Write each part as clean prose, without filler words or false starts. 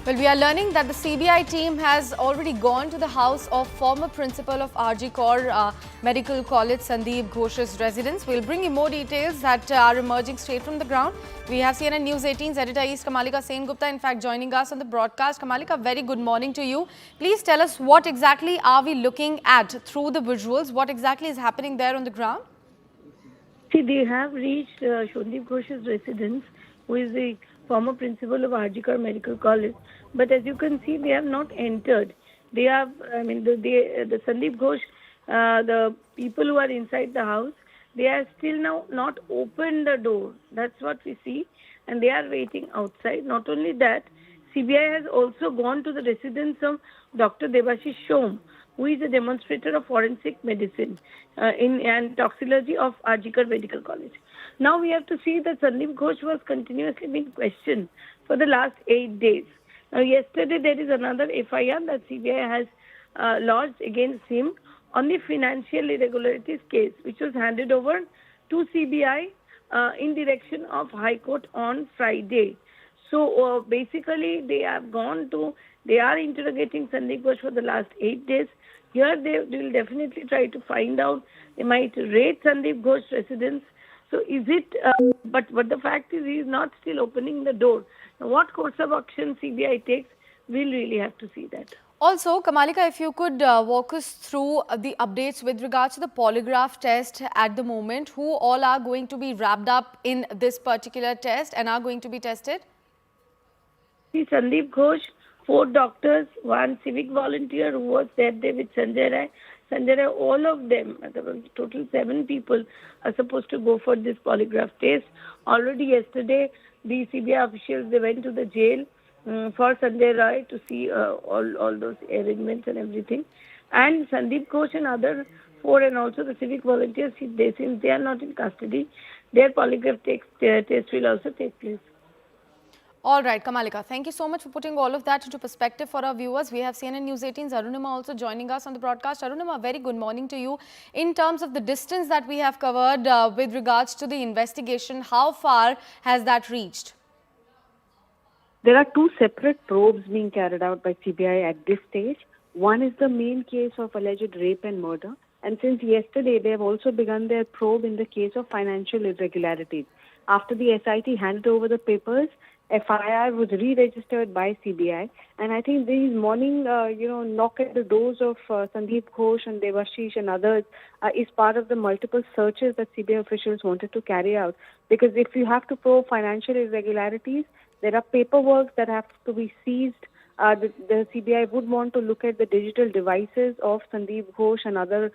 Well, we are learning that the CBI team has already gone to the house of former principal of RG Kaur Medical College, Sandeep Ghosh's residence. We'll bring you more details that are emerging straight from the ground. We have CNN News 18's editor East Kamalika Sengupta, in fact, joining us on the broadcast. Kamalika, very good morning to you. Please tell us what exactly are we looking at through the visuals? What exactly is happening there on the ground? See, they have reached Sandeep Ghosh's residence, who is the former principal of RG Kaur Medical College. But as you can see, they have not entered. They have, the Sandeep Ghosh, the people who are inside the house, they are still now not opened the door. That's what we see. And they are waiting outside. Not only that, CBI has also gone to the residence of Dr. Debashish Shom, who is a demonstrator of forensic medicine and toxicology of RG Kaur Medical College. Now we have to see that Sandeep Ghosh was continuously being questioned for the last 8 days. Now yesterday there is another FIR that CBI has lodged against him on the financial irregularities case, which was handed over to CBI in direction of High Court on Friday. So basically, they are interrogating Sandeep Ghosh for the last 8 days. Here they will definitely try to find out. They might raid Sandeep Ghosh's residence. So is it, but the fact is he is not still opening the door. Now, what course of action CBI takes, we'll really have to see that. Also, Kamalika, if you could walk us through the updates with regards to the polygraph test at the moment, who all are going to be wrapped up in this particular test and are going to be tested? See, Sandeep Ghosh, 4 doctors, 1 civic volunteer who was there with Sanjay Rai. Sanjay Rai, all of them, total 7 people are supposed to go for this polygraph test. Already yesterday, the CBI officials, they went to the jail for Sanjay Rai to see all those arrangements and everything. And Sandeep Ghosh and other 4 and also the civic volunteers, since they are not in custody, their polygraph test will also take place. All right, Kamalika, thank you so much for putting all of that into perspective for our viewers. We have CNN News 18's Arunima also joining us on the broadcast. Arunima, very good morning to you. In terms of the distance that we have covered with regards to the investigation, how far has that reached? There are 2 separate probes being carried out by CBI at this stage. One is the main case of alleged rape and murder. And since yesterday, they have also begun their probe in the case of financial irregularities. After the SIT handed over the papers, FIR was re-registered by CBI, and I think this morning, knock at the doors of Sandeep Ghosh and Debashish and others is part of the multiple searches that CBI officials wanted to carry out. Because if you have to probe financial irregularities, there are paperwork that have to be seized. The CBI would want to look at the digital devices of Sandeep Ghosh and other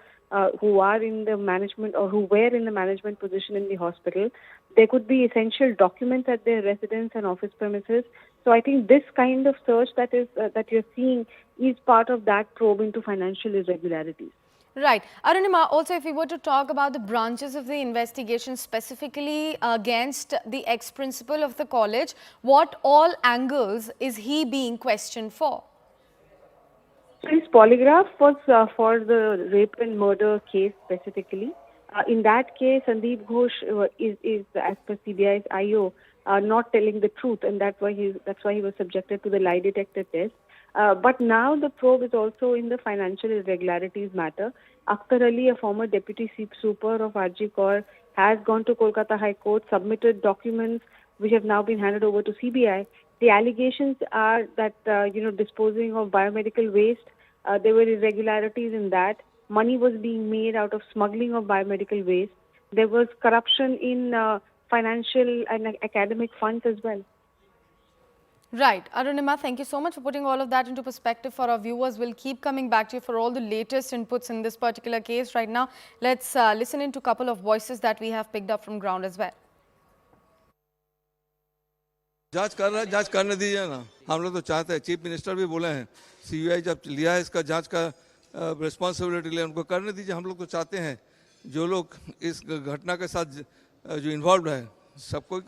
who are in the management or who were in the management position in the hospital. There could be essential documents at their residence and office premises. So I think this kind of search that you're seeing is part of that probe into financial irregularities. Right. Arunima, also if we were to talk about the branches of the investigation specifically against the ex-principal of the college, what all angles is he being questioned for? His polygraph was for the rape and murder case specifically. In that case, Sandeep Ghosh is as per CBI's IO, not telling the truth, and that's why he was subjected to the lie detector test. But now the probe is also in the financial irregularities matter. Akhtar Ali, a former deputy super of RG Kaur, has gone to Kolkata High Court, submitted documents which have now been handed over to CBI. The allegations are that, disposing of biomedical waste, there were irregularities in that. Money was being made out of smuggling of biomedical waste. There was corruption in financial and academic funds as well. Right. Arunima, thank you so much for putting all of that into perspective for our viewers. We'll keep coming back to you for all the latest inputs in this particular case. Right now, let's listen into a couple of voices that we have picked up from ground as well. जांच कर रहा है, जांच करने दीजिए ना। हम लोग तो चाहते हैं, चीफ मिनिस्टर भी बोले हैं, सीबीआई जब लिया है इसका जांच का रिस्पॉन्सिबिलिटी लिया, उनको करने दीजिए। हम लोग तो चाहते हैं जो लोग इस घटना के साथ जो इन्वॉल्व है सबको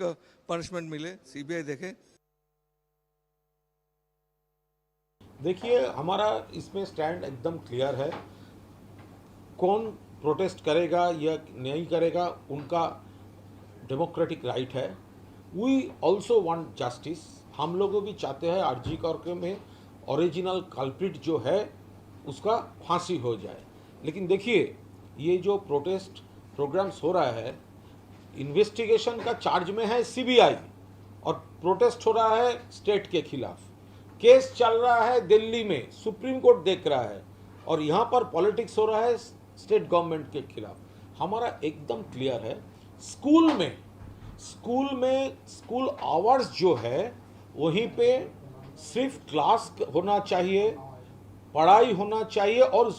पनिशमेंट मिले, सीबीआई देखे। देखिए, हमारा इसमें स्टैंड एकदम क्लियर है। कौन प्रोटेस्ट करेगा या नहीं करेगा, उनका डेमोक्रेटिक राइट है। We also want justice. हम लोग भी चाहते हैं आरजी कर में ओरिजिनल कल्प्रिट जो है उसका फांसी हो जाए। लेकिन देखिए ये जो प्रोटेस्ट प्रोग्राम्स हो रहा है, इन्वेस्टिगेशन का चार्ज में है सीबीआई और प्रोटेस्ट हो रहा है स्टेट के खिलाफ। केस चल रहा है दिल्ली में, सुप्रीम कोर्ट देख रहा है, और यहाँ पर पॉलिटिक्स हो रहा है स्टेट गवर्नमेंट के खिलाफ। हमारा एकदम क्लियर है, स्कूल आवर्स जो है वहीं पे सिर्फ क्लास होना चाहिए, पढ़ाई होना चाहिए और